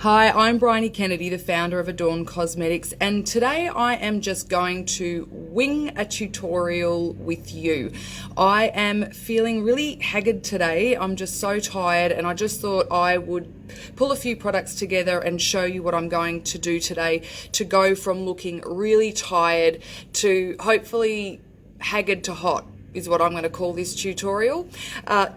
Hi, I'm Bryony Kennedy, the founder of Adorn Cosmetics, and today I am just going to wing a tutorial with you. I am feeling really haggard today. I'm just so tired, and I just thought I would pull a few products together and show you what I'm going to do today to go from looking really tired to hopefully haggard to hot is what I'm going to call this tutorial.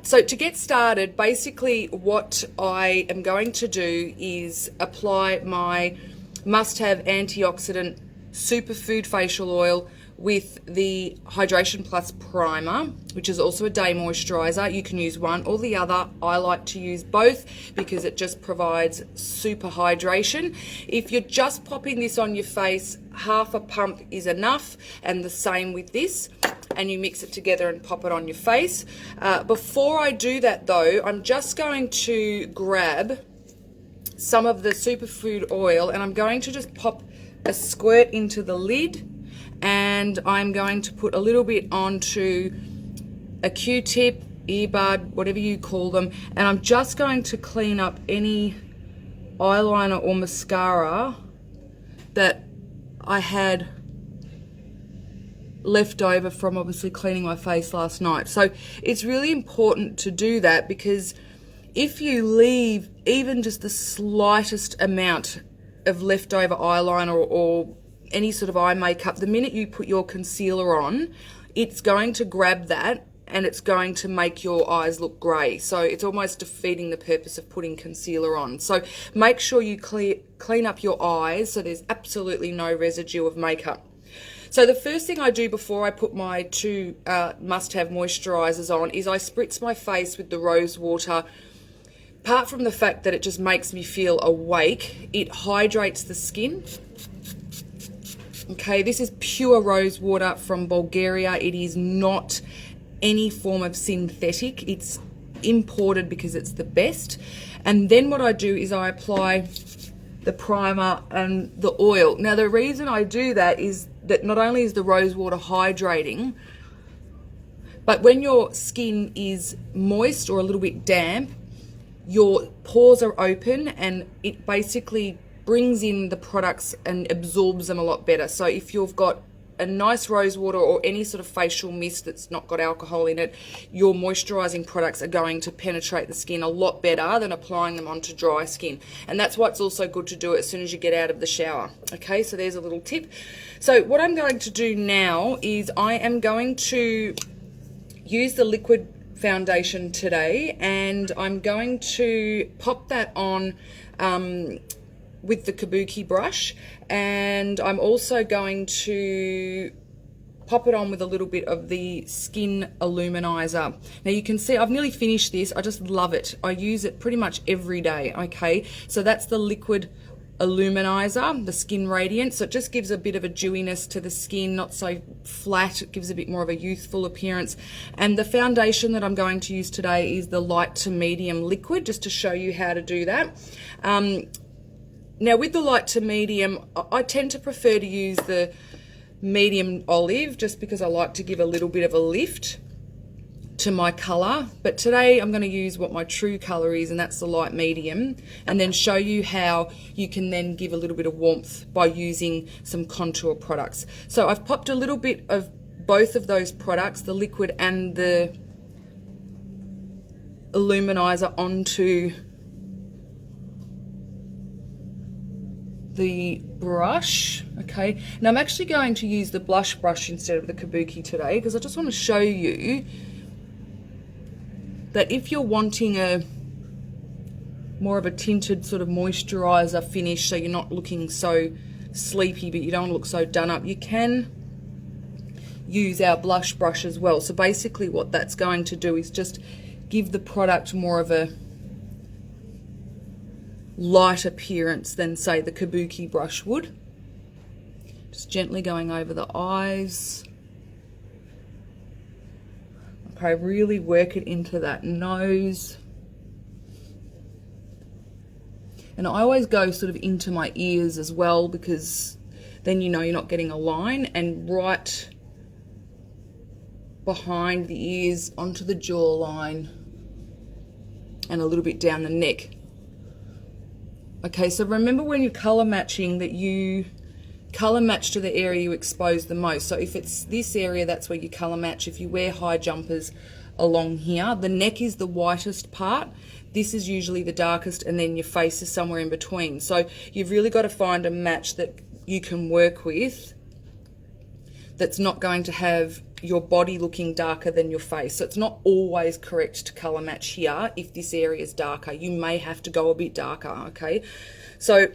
So to get started, basically what I am going to do is apply my must-have antioxidant superfood facial oil with the Hydration Plus primer, which is also a day moisturizer. You can use one or the other. I like to use both because it just provides super hydration. If you're just popping this on your face, half a pump is enough, and the same with this, and you mix it together and pop it on your face. Before I do that though, I'm just going to grab some of the superfood oil and I'm going to just pop a squirt into the lid, and I'm going to put a little bit onto a Q-tip, earbud, whatever you call them, and I'm just going to clean up any eyeliner or mascara that I had left over from obviously cleaning my face last night. So it's really important to do that, because if you leave even just the slightest amount of leftover eyeliner or any sort of eye makeup, the minute you put your concealer on, it's going to grab that and it's going to make your eyes look grey. So it's almost defeating the purpose of putting concealer on. So make sure you clean up your eyes so there's absolutely no residue of makeup. So the first thing I do before I put my two must-have moisturizers on is I spritz my face with the rose water. Apart from the fact that it just makes me feel awake, it hydrates the skin. Okay, this is pure rose water from Bulgaria. It is not any form of synthetic. It's imported because it's the best. And then what I do is I apply the primer and the oil. Now the reason I do that is that not only is the rose water hydrating, but when your skin is moist or a little bit damp, your pores are open and it basically brings in the products and absorbs them a lot better. So if you've got a nice rose water or any sort of facial mist that's not got alcohol in it, your moisturizing products are going to penetrate the skin a lot better than applying them onto dry skin. And that's why it's also good to do it as soon as you get out of the shower. Okay, so there's a little tip. So what I'm going to do now is I am going to use the liquid foundation today, and I'm going to pop that on with the kabuki brush, and I'm also going to pop it on with a little bit of the skin illuminizer. Now you can see I've nearly finished this. I just love it. I use it pretty much every day. Okay, so that's the liquid illuminizer, the skin radiance. So it just gives a bit of a dewiness to the skin, not so flat. It gives a bit more of a youthful appearance. And the foundation that I'm going to use today is the light to medium liquid, just to show you how to do that. Now with the light to medium, I tend to prefer to use the medium olive just because I like to give a little bit of a lift to my colour. But today I'm going to use what my true colour is, and that's the light medium, and then show you how you can then give a little bit of warmth by using some contour products. So I've popped a little bit of both of those products, the liquid and the illuminizer, onto the brush. Okay, now I'm actually going to use the blush brush instead of the kabuki today, because I just want to show you that if you're wanting a more of a tinted sort of moisturizer finish, so you're not looking so sleepy but you don't want to look so done up, you can use our blush brush as well. So basically what that's going to do is just give the product more of a light appearance than say the kabuki brush would. Just gently going over the eyes. Okay, really work it into that nose. And I always go sort of into my ears as well, because then you know you're not getting a line, and right behind the ears onto the jawline and a little bit down the neck. Okay, so remember when you're colour matching that you colour match to the area you expose the most. So if it's this area, that's where you colour match. If you wear high jumpers along here, the neck is the whitest part. This is usually the darkest, and then your face is somewhere in between. So you've really got to find a match that you can work with that's not going to have your body looking darker than your face. So it's not always correct to colour match here. If this area is darker, you may have to go a bit darker, okay? So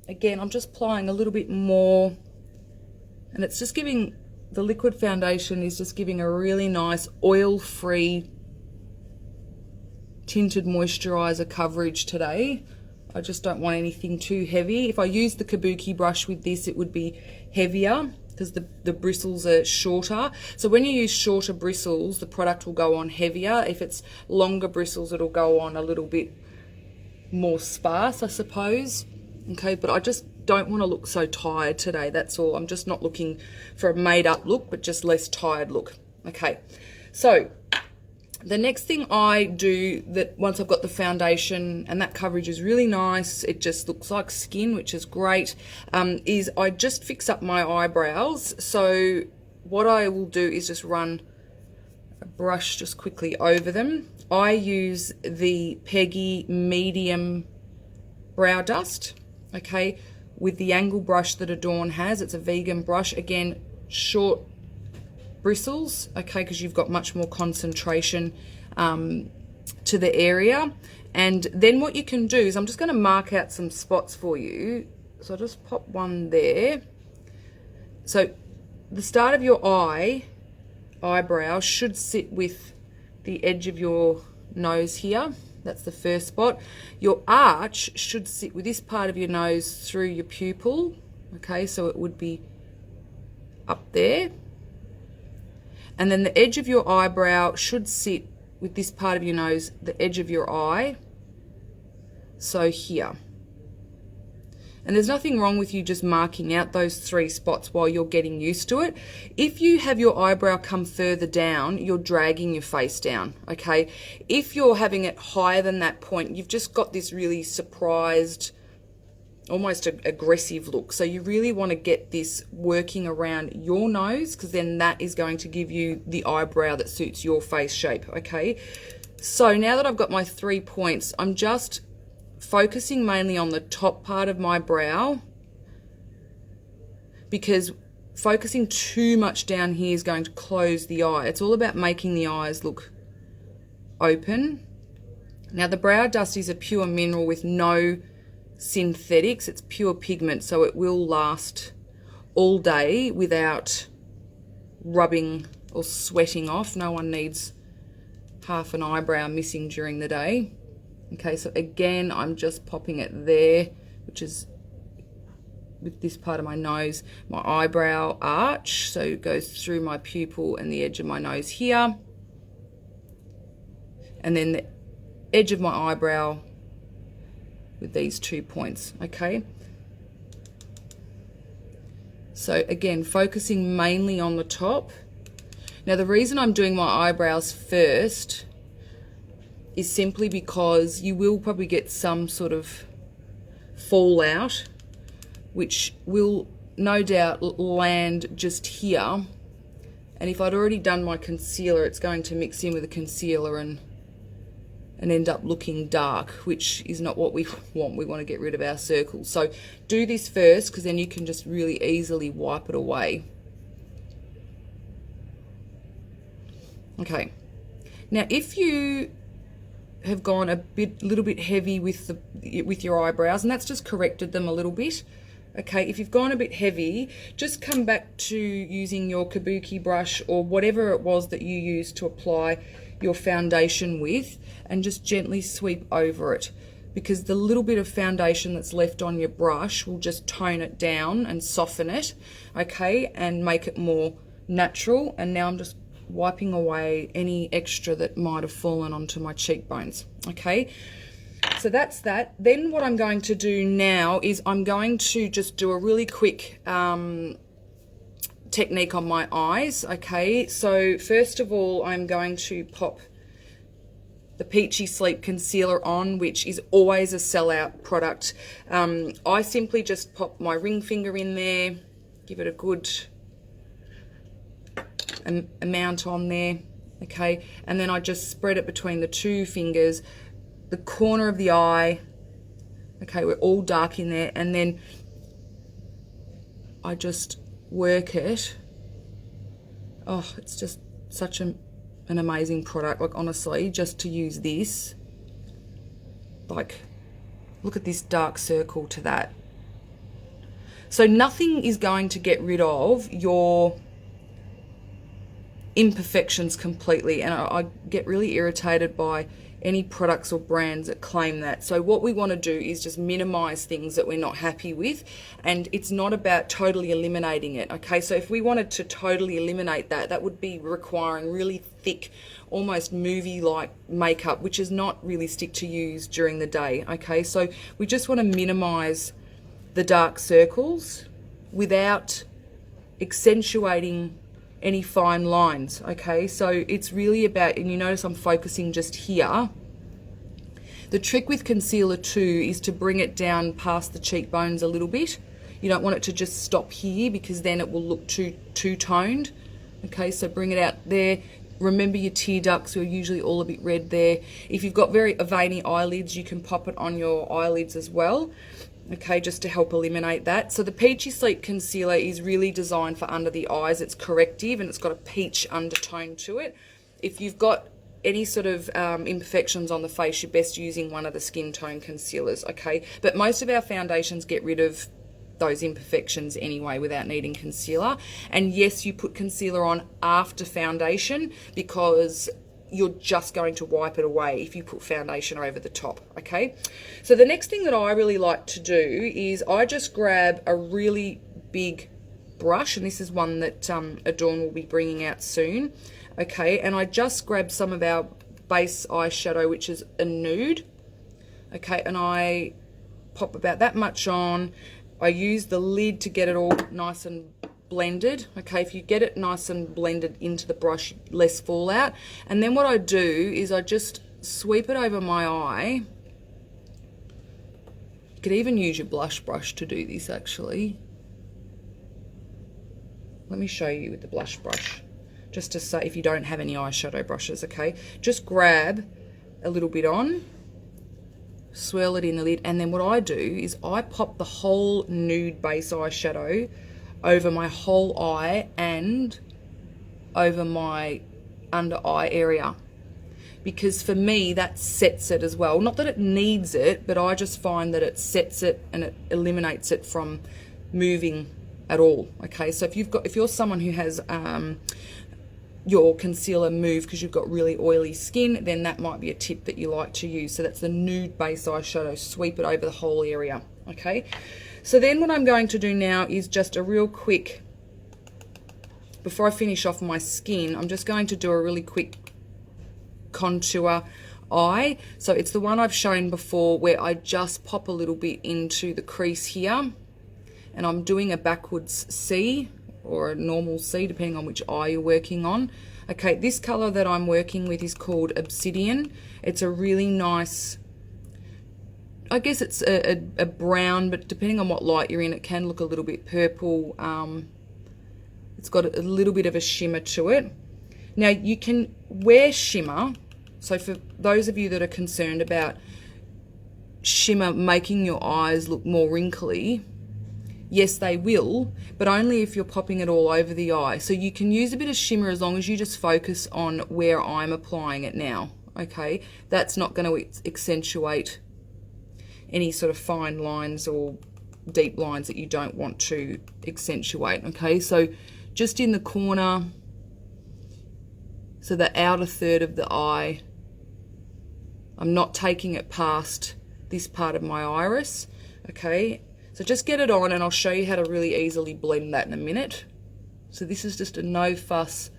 again, I'm just applying a little bit more, and it's just giving, the liquid foundation is just giving a really nice oil-free tinted moisturizer coverage today. I just don't want anything too heavy. If I use the kabuki brush with this, it would be heavier because the bristles are shorter. So when you use shorter bristles, the product will go on heavier. If it's longer bristles, it'll go on a little bit more sparse, I suppose. Okay, but I just don't want to look so tired today, that's all. I'm just not looking for a made up look, but just less tired look. Okay, so the next thing I do, that once I've got the foundation and that coverage is really nice, it just looks like skin, which is great, is I just fix up my eyebrows. So what I will do is just run a brush just quickly over them. I use the Peggy medium brow dust, okay, with the angle brush that Adorn has. It's a vegan brush, again, short bristles, okay, because you've got much more concentration to the area. And then what you can do is, I'm just going to mark out some spots for you. So I'll just pop one there. So the start of your eyebrow should sit with the edge of your nose here. That's the first spot. Your arch should sit with this part of your nose through your pupil, okay, so it would be up there. And then the edge of your eyebrow should sit with this part of your nose, the edge of your eye, so here. And there's nothing wrong with you just marking out those 3 spots while you're getting used to it. If you have your eyebrow come further down, you're dragging your face down, okay? If you're having it higher than that point, you've just got this really surprised, almost aggressive look. So you really want to get this working around your nose, because then that is going to give you the eyebrow that suits your face shape, okay? So now that I've got my 3 points, I'm just focusing mainly on the top part of my brow, because focusing too much down here is going to close the eye. It's all about making the eyes look open. Now the brow dust is a pure mineral with no synthetics. It's pure pigment, so it will last all day without rubbing or sweating off. No one needs half an eyebrow missing during the day. Okay, so again, I'm just popping it there, which is with this part of my nose, my eyebrow arch, so it goes through my pupil and the edge of my nose here, and then the edge of my eyebrow with these 2 points, okay? So again, focusing mainly on the top. Now the reason I'm doing my eyebrows first is simply because you will probably get some sort of fallout, which will no doubt land just here. And if I'd already done my concealer, it's going to mix in with the concealer and end up looking dark, which is not what we want. We want to get rid of our circles. So do this first, because then you can just really easily wipe it away. Okay. Now, if you have gone a little bit heavy with your eyebrows, and that's just corrected them a little bit. Okay, if you've gone a bit heavy, just come back to using your kabuki brush or whatever it was that you used to apply your foundation with, and just gently sweep over it, because the little bit of foundation that's left on your brush will just tone it down and soften it, okay, and make it more natural. And now I'm just wiping away any extra that might have fallen onto my cheekbones, okay? So that's that. Then what I'm going to do now is I'm going to just do a really quick technique on my eyes, okay? So first of all, I'm going to pop the Peachy Sleep Concealer on, which is always a sellout product. I simply just pop my ring finger in there, give it a good amount on there, okay, and then I just spread it between the two fingers, the corner of the eye, okay, we're all dark in there, and then I just work it. Oh, it's just such an amazing product. Like, honestly, just to use this, like, look at this dark circle to that. So nothing is going to get rid of your imperfections completely, and I get really irritated by any products or brands that claim that. So what we want to do is just minimize things that we're not happy with, and it's not about totally eliminating it, okay? So if we wanted to totally eliminate that, that would be requiring really thick, almost movie-like makeup, which is not realistic to use during the day, okay? So we just want to minimize the dark circles without accentuating any fine lines, okay? So it's really about, and you notice I'm focusing just here. The trick with concealer too is to bring it down past the cheekbones a little bit. You don't want it to just stop here, because then it will look too toned, okay? So bring it out there. Remember your tear ducts are usually all a bit red there. If you've got very veiny eyelids, you can pop it on your eyelids as well, okay, just to help eliminate that. So the Peachy Sleep Concealer is really designed for under the eyes. It's corrective, and it's got a peach undertone to it. If you've got any sort of imperfections on the face, you're best using one of the skin tone concealers, okay? But most of our foundations get rid of those imperfections anyway without needing concealer. And yes, you put concealer on after foundation, because you're just going to wipe it away if you put foundation over the top, okay? So the next thing that I really like to do is I just grab a really big brush, and this is one that Adorn will be bringing out soon, okay? And I just grab some of our base eyeshadow, which is a nude, okay? And I pop about that much on. I use the lid to get it all nice and blended, okay? If you get it nice and blended into the brush, less fallout. And then what I do is I just sweep it over my eye. You could even use your blush brush to do this, actually. Let me show you with the blush brush, just to say, if you don't have any eyeshadow brushes, okay? Just grab a little bit on, swirl it in the lid, and then what I do is I pop the whole nude base eyeshadow over my whole eye and over my under eye area, because for me that sets it as well. Not that it needs it, but I just find that it sets it and it eliminates it from moving at all, okay? So if you're someone who has your concealer move because you've got really oily skin, then that might be a tip that you like to use. So that's the nude base eyeshadow, sweep it over the whole area, okay? So then what I'm going to do now is just a real quick, before I finish off my skin, I'm just going to do a really quick contour eye. So it's the one I've shown before, where I just pop a little bit into the crease here, and I'm doing a backwards C or a normal C, depending on which eye you're working on. Okay, this color that I'm working with is called Obsidian. It's a really nice, I guess it's a brown, but depending on what light you're in, it can look a little bit purple. It's got a little bit of a shimmer to it. Now you can wear shimmer. So for those of you that are concerned about shimmer making your eyes look more wrinkly, yes, they will, but only if you're popping it all over the eye. So you can use a bit of shimmer as long as you just focus on where I'm applying it now, okay? That's not going to accentuate any sort of fine lines or deep lines that you don't want to accentuate, okay? So just in the corner, so the outer third of the eye, I'm not taking it past this part of my iris, okay? So just get it on, and I'll show you how to really easily blend that in a minute. So this is just a no fuss,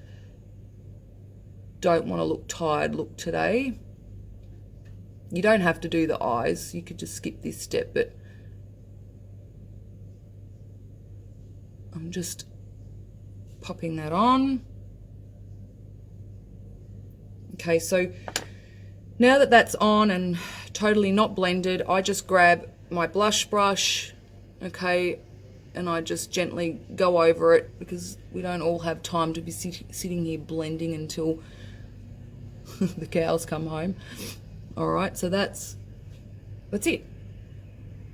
don't want to look tired look today. You don't have to do the eyes, you could just skip this step, but I'm just popping that on. Okay, so Now that that's on and totally not blended, I just grab my blush brush, okay, and I just gently go over it, because we don't all have time to be sitting here blending until the cows come home. All right, so that's it.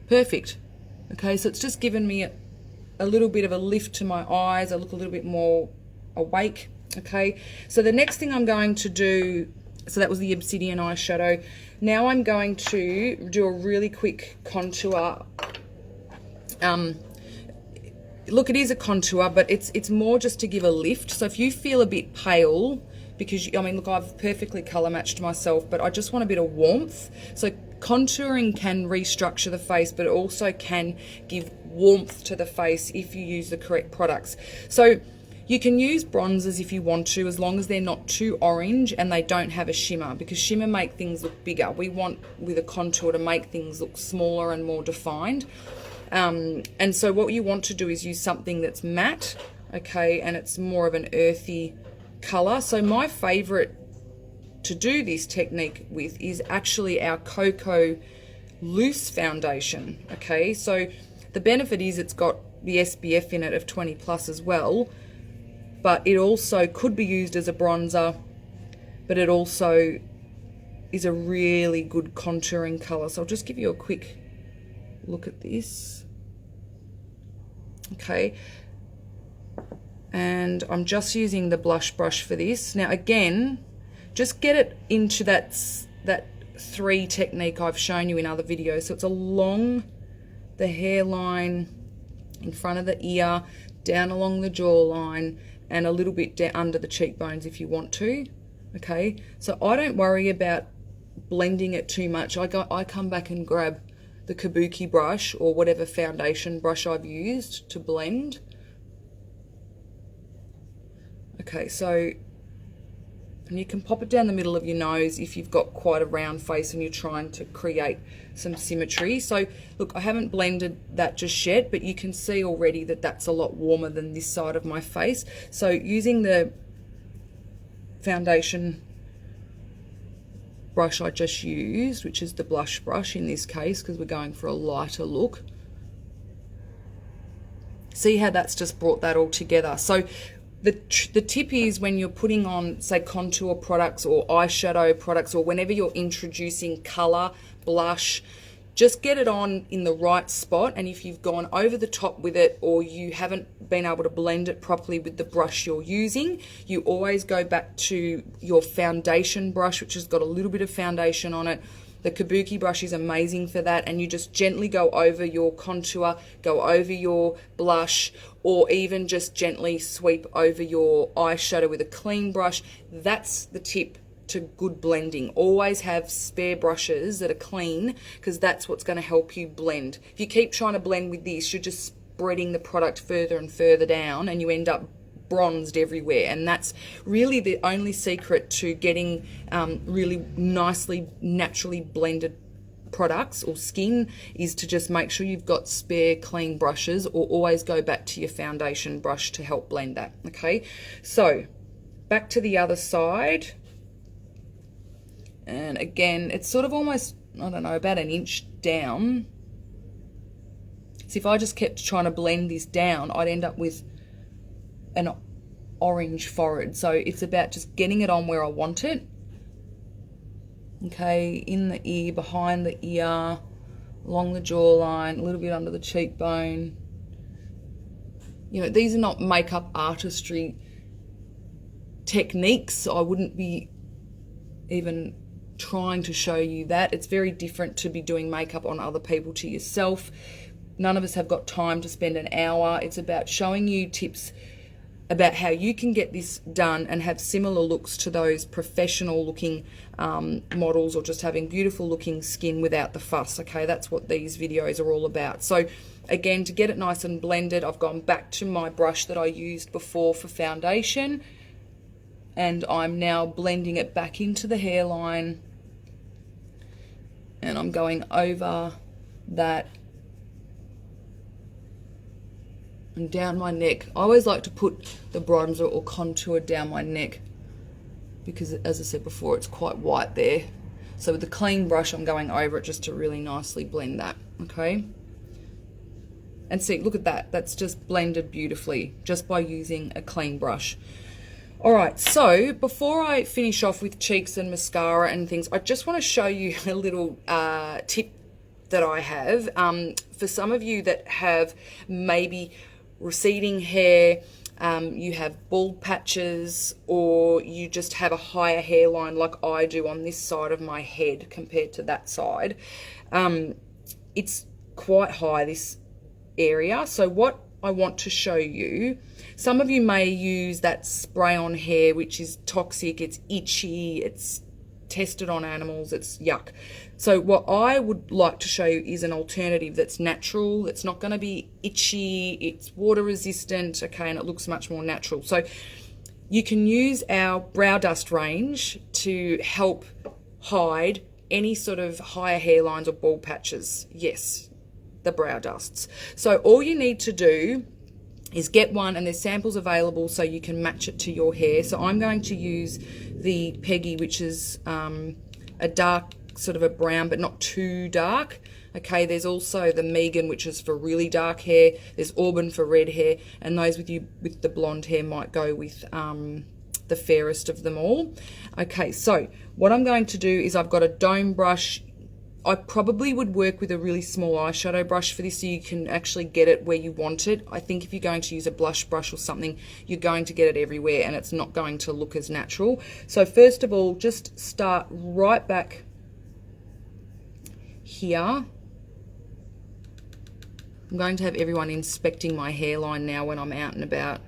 Perfect. Okay, so it's just given me a little bit of a lift to my eyes. I look a little bit more awake. Okay, so the next thing I'm going to do, so that was the Obsidian eyeshadow. Now I'm going to do a really quick contour. Look, it is a contour, but it's more just to give a lift. So if you feel a bit pale, because, I mean, look, I've perfectly colour matched myself, but I just want a bit of warmth. So contouring can restructure the face, but it also can give warmth to the face if you use the correct products. So you can use bronzers if you want to, as long as they're not too orange and they don't have a shimmer, because shimmer make things look bigger. We want, with a contour, to make things look smaller and more defined. And so what you want to do is use something that's matte, okay, and it's more of an earthy color. So my favorite to do this technique with is actually our Cocoa Loose foundation, okay. So the benefit is it's got the SPF in it of 20 plus as well, but it also could be used as a bronzer, but it also is a really good contouring color. So I'll just give you a quick look at this, okay. And I'm just using the blush brush for this. Now again, just get it into that 3 technique I've shown you in other videos. So it's along the hairline, in front of the ear, down along the jawline, and a little bit down under the cheekbones if you want to, okay. So I don't worry about blending it too much. I come back and grab the kabuki brush or whatever foundation brush I've used to blend. Okay, so, and you can pop it down the middle of your nose if you've got quite a round face and you're trying to create some symmetry. So look, I haven't blended that just yet, but you can see already that that's a lot warmer than this side of my face. So using the foundation brush I just used, which is the blush brush in this case, because we're going for a lighter look. See how that's just brought that all together. So the tip is, when you're putting on, say, contour products or eyeshadow products, or whenever you're introducing color, blush, just get it on in the right spot. And if you've gone over the top with it, or you haven't been able to blend it properly with the brush you're using, you always go back to your foundation brush, which has got a little bit of foundation on it. The kabuki brush is amazing for that, and you just gently go over your contour, go over your blush, or even just gently sweep over your eyeshadow with a clean brush. That's the tip to good blending. Always have spare brushes that are clean, because that's what's going to help you blend. If you keep trying to blend with this, you're just spreading the product further and further down, and you end up bronzed everywhere. And that's really the only secret to getting really nicely, naturally blended products or skin, is to just make sure you've got spare clean brushes, or always go back to your foundation brush to help blend that. Okay, so back to the other side, and again, it's sort of almost, I don't know, about an inch down. So if I just kept trying to blend this down, I'd end up with an orange forehead. So it's about just getting it on where I want it. Okay, in the ear, behind the ear, along the jawline, a little bit under the cheekbone. You know, these are not makeup artistry techniques. I wouldn't be even trying to show you that. It's very different to be doing makeup on other people to yourself. None of us have got time to spend an hour. It's about showing you tips about how you can get this done and have similar looks to those professional looking models, or just having beautiful looking skin without the fuss. Okay, that's what these videos are all about. So again, to get it nice and blended, I've gone back to my brush that I used before for foundation, and I'm now blending it back into the hairline, and I'm going over that and down my neck. I always like to put the bronzer or contour down my neck, because as I said before, it's quite white there. So with the clean brush, I'm going over it just to really nicely blend that, okay? And see, look at that. That's just blended beautifully just by using a clean brush. All right, so before I finish off with cheeks and mascara and things, I just want to show you a little tip that I have. For some of you that have maybe receding hair, you have bald patches, or you just have a higher hairline like I do on this side of my head compared to that side. It's quite high, this area. So what I want to show you, some of you may use that spray on hair, which is toxic, it's itchy, it's tested on animals, it's yuck. So what I would like to show you is an alternative that's natural, it's not going to be itchy, it's water resistant, okay, and it looks much more natural. So you can use our brow dust range to help hide any sort of higher hairlines or bald patches. Yes, the brow dusts. So all you need to do is get one, and there's samples available so you can match it to your hair. So I'm going to use the Peggy, which is a dark sort of a brown but not too dark. Okay, there's also the Megan, which is for really dark hair. There's Auburn for red hair, and those with you with the blonde hair might go with the fairest of them all. Okay, so what I'm going to do is I've got a dome brush. I probably would work with a really small eyeshadow brush for this so you can actually get it where you want it. I think if you're going to use a blush brush or something, you're going to get it everywhere and it's not going to look as natural. So first of all, just start right back here. I'm going to have everyone inspecting my hairline now when I'm out and about.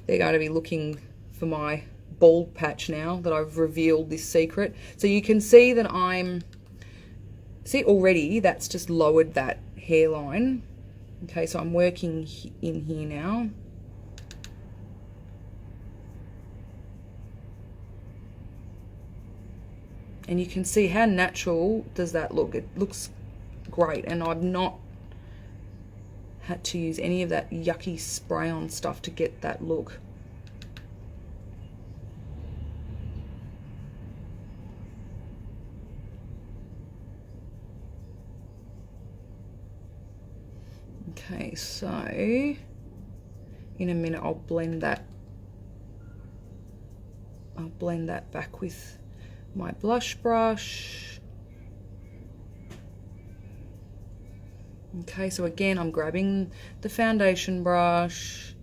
They're going to be looking for my bald patch now that I've revealed this secret. So you can see that see already that's just lowered that hairline. Okay, so I'm working in here now. And you can see how natural does that look. It looks great, and I've not had to use any of that yucky spray on stuff to get that look. Okay, so in a minute I'll blend that back with my blush brush. Okay, so again I'm grabbing the foundation brush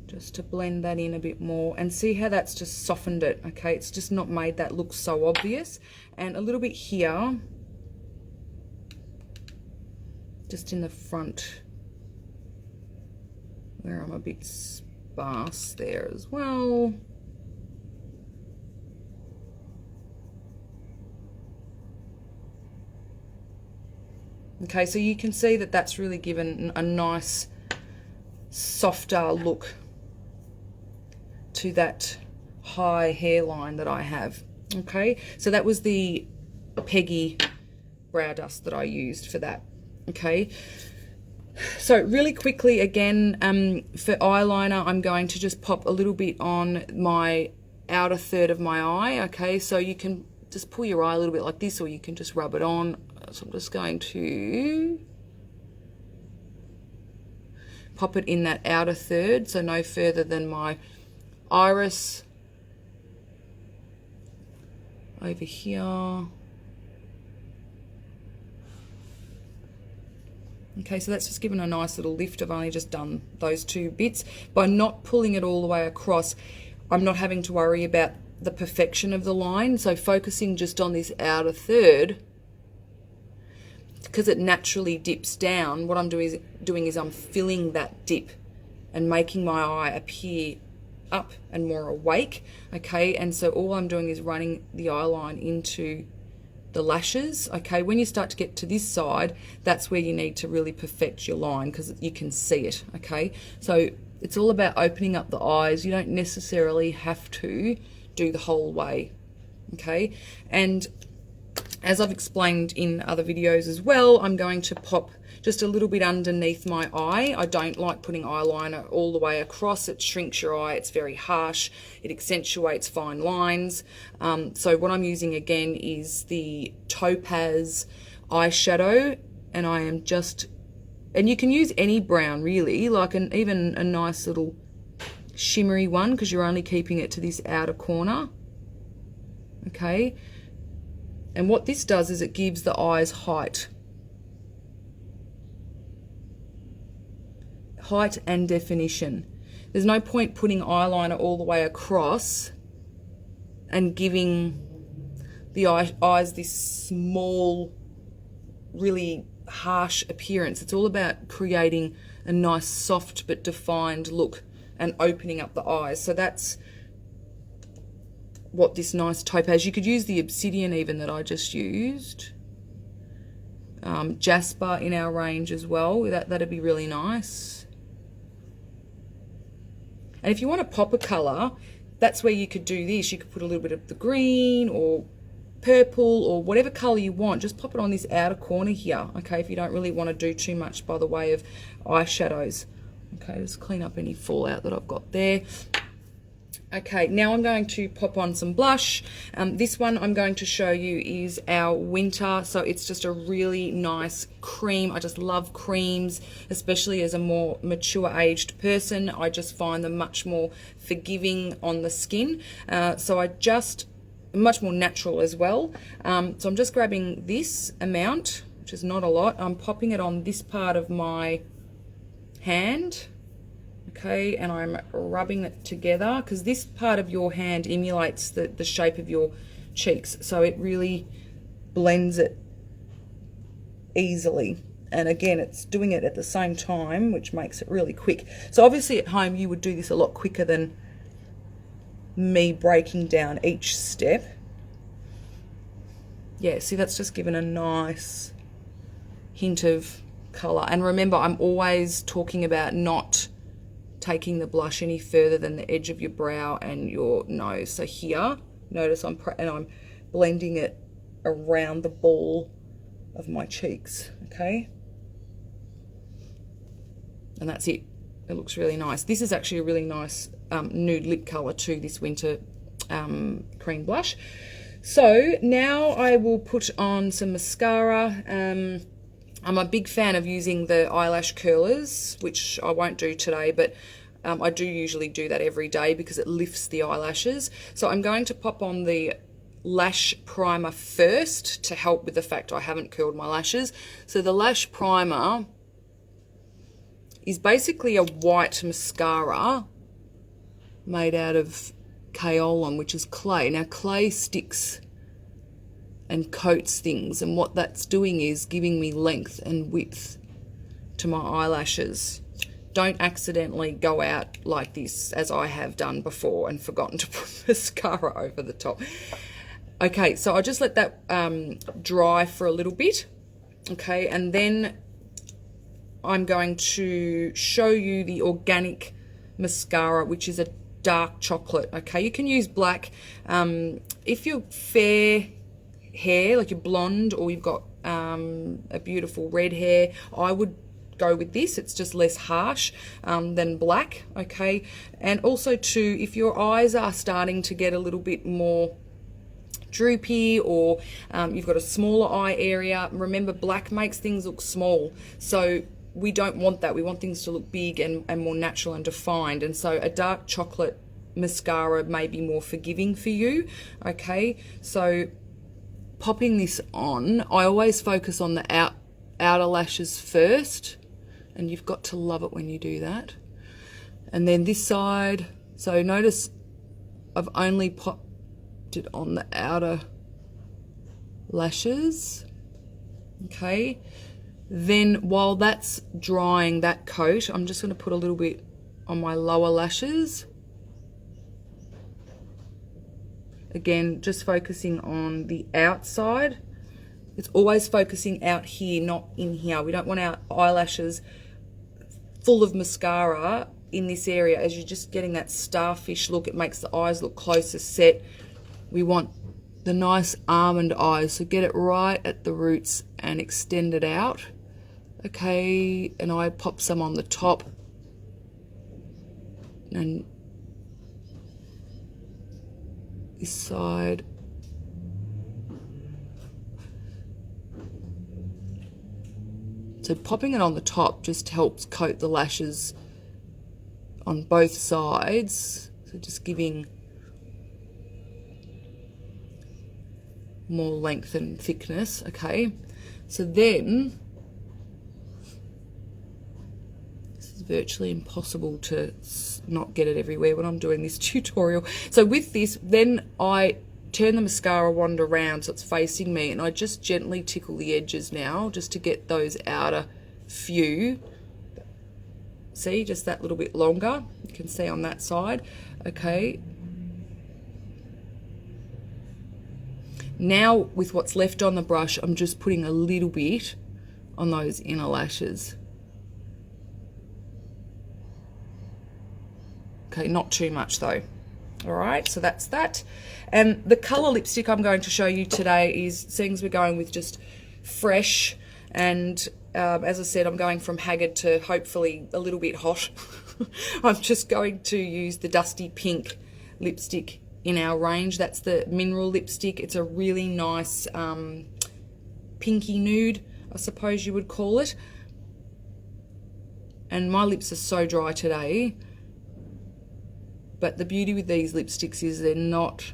just to blend that in a bit more, and see how that's just softened it. Okay, it's just not made that look so obvious. And a little bit here, just in the front where I'm a bit sparse there as well. Okay, so you can see that that's really given a nice softer look to that high hairline that I have. Okay, so that was the Peggy brow dust that I used for that. Okay, so really quickly again, for eyeliner, I'm going to just pop a little bit on my outer third of my eye. Okay, so you can just pull your eye a little bit like this, or you can just rub it on. So I'm just going to pop it in that outer third, so no further than my iris over here. Okay, so that's just given a nice little lift. I've only just done those two bits. By not pulling it all the way across, I'm not having to worry about the perfection of the line. So focusing just on this outer third, because it naturally dips down, what I'm doing is I'm filling that dip and making my eye appear up and more awake. Okay, and so all I'm doing is running the eyeline into the lashes. Okay, when you start to get to this side, that's where you need to really perfect your line, because you can see it. Okay, so it's all about opening up the eyes. You don't necessarily have to do the whole way. Okay, and As I've explained in other videos as well, I'm going to pop just a little bit underneath my eye. I don't like putting eyeliner all the way across. It shrinks your eye. It's very harsh. It accentuates fine lines. So what I'm using again is the Topaz eyeshadow, and I am just, and you can use any brown really, like even a nice little shimmery one, because you're only keeping it to this outer corner. Okay. And what this does is it gives the eyes height. Height and definition. There's no point putting eyeliner all the way across and giving the eyes this small, really harsh appearance. It's all about creating a nice, soft but defined look and opening up the eyes. So that's what this nice Topaz, you could use the Obsidian even that I just used. Jasper in our range as well, that'd be really nice. And if you want to pop a colour, that's where you could do this. You could put a little bit of the green or purple or whatever colour you want. Just pop it on this outer corner here, okay, if you don't really want to do too much by the way of eyeshadows. Okay, just clean up any fallout that I've got there. Okay, now I'm going to pop on some blush. This one I'm going to show you is our winter, so it's just a really nice cream. I just love creams, especially as a more mature aged person. I just find them much more forgiving on the skin. So I just, much more natural as well. So I'm just grabbing this amount, which is not a lot. I'm popping it on this part of my hand. Okay, and I'm rubbing it together because this part of your hand emulates the shape of your cheeks, so it really blends it easily. And again, it's doing it at the same time, which makes it really quick. So obviously at home you would do this a lot quicker than me breaking down each step. Yeah, see, that's just given a nice hint of colour. And remember, I'm always talking about not taking the blush any further than the edge of your brow and your nose. So here, notice I'm blending it around the ball of my cheeks, okay? And that's it. It looks really nice. This is actually a really nice nude lip colour too, this winter cream blush. So now I will put on some mascara. I'm a big fan of using the eyelash curlers, which I won't do today, but I do usually do that every day because it lifts the eyelashes. So I'm going to pop on the lash primer first to help with the fact I haven't curled my lashes. So the lash primer is basically a white mascara made out of kaolin, which is clay. Now clay sticks and coats things, and what that's doing is giving me length and width to my eyelashes. Don't accidentally go out like this, as I have done before and forgotten to put mascara over the top. Okay, so I'll just let that dry for a little bit, okay, and then I'm going to show you the organic mascara, which is a dark chocolate, okay? You can use black. If you're fair hair, like you're blonde, or you've got a beautiful red hair, I would go with this. It's just less harsh than black, okay? And also too, if your eyes are starting to get a little bit more droopy, or you've got a smaller eye area, remember black makes things look small, so we don't want that. We want things to look big and more natural and defined. And so a dark chocolate mascara may be more forgiving for you, okay? So popping this on, I always focus on the outer lashes first, and you've got to love it when you do that. And then this side, so notice I've only popped it on the outer lashes, okay? Then while that's drying, that coat, I'm just going to put a little bit on my lower lashes. Again, just focusing on the outside. It's always focusing out here, not in here. We don't want our eyelashes full of mascara in this area, as you're just getting that starfish look. It makes the eyes look closer set. We want the nice almond eyes. So get it right at the roots and extend it out. Okay, and I pop some on the top. And this side. So popping it on the top just helps coat the lashes on both sides. So just giving more length and thickness, okay? So then, this is virtually impossible to not get it everywhere when I'm doing this tutorial. So with this, then I turn the mascara wand around so it's facing me, and I just gently tickle the edges now just to get those outer few. See, just that little bit longer. You can see on that side. Okay. Now with what's left on the brush, I'm just putting a little bit on those inner lashes. Okay, not too much though. All right, so that's that. And the colour lipstick I'm going to show you today is, seeing as we're going with just fresh, and as I said, I'm going from haggard to hopefully a little bit hot. I'm just going to use the Dusty Pink lipstick in our range. That's the mineral lipstick. It's a really nice pinky nude, I suppose you would call it. And my lips are so dry today. But the beauty with these lipsticks is they're not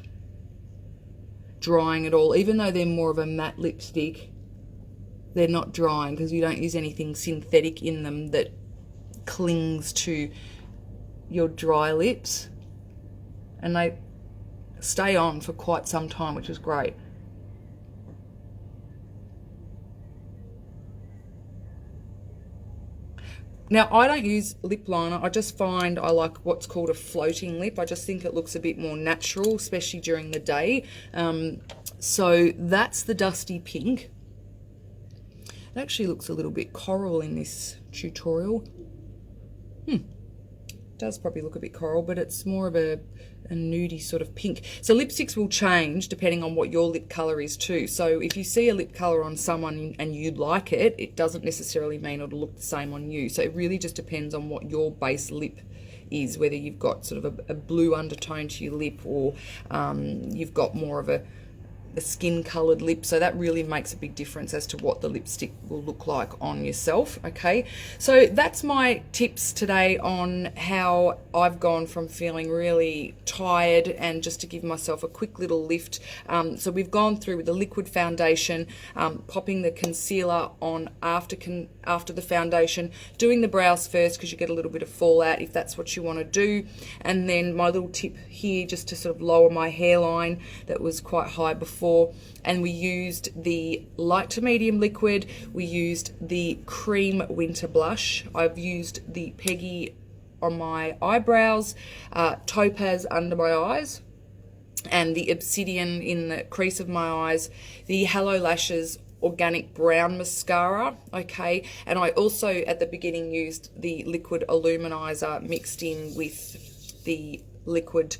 drying at all. Even though they're more of a matte lipstick, they're not drying because you don't use anything synthetic in them that clings to your dry lips. And they stay on for quite some time, which is great. Now, I don't use lip liner. I just find I like what's called a floating lip. I just think it looks a bit more natural, especially during the day. So that's the Dusty Pink. It actually looks a little bit coral in this tutorial. It does probably look a bit coral, but it's more of a nudie sort of pink. So lipsticks will change depending on what your lip colour is too. So if you see a lip colour on someone and you like it, it doesn't necessarily mean it'll look the same on you. So it really just depends on what your base lip is, whether you've got sort of a blue undertone to your lip, or you've got more of a skin coloured lip. So that really makes a big difference as to what the lipstick will look like on yourself. Okay, so that's my tips today on how I've gone from feeling really tired and just to give myself a quick little lift. So we've gone through with the liquid foundation, popping the concealer on after the foundation, doing the brows first because you get a little bit of fallout if that's what you want to do, and then my little tip here just to sort of lower my hairline that was quite high before. And we used the light to medium liquid. We used the cream winter blush. I've used the Peggy on my eyebrows, topaz under my eyes, and the obsidian in the crease of my eyes, the Hello Lashes organic brown mascara. Okay, and I also at the beginning used the liquid illuminizer mixed in with the liquid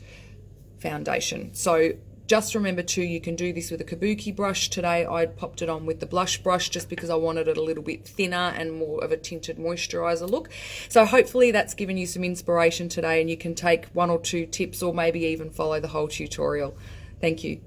foundation. So just remember too, you can do this with a kabuki brush. Today I popped it on with the blush brush just because I wanted it a little bit thinner and more of a tinted moisturizer look. So hopefully that's given you some inspiration today, and you can take 1 or 2 tips or maybe even follow the whole tutorial. Thank you.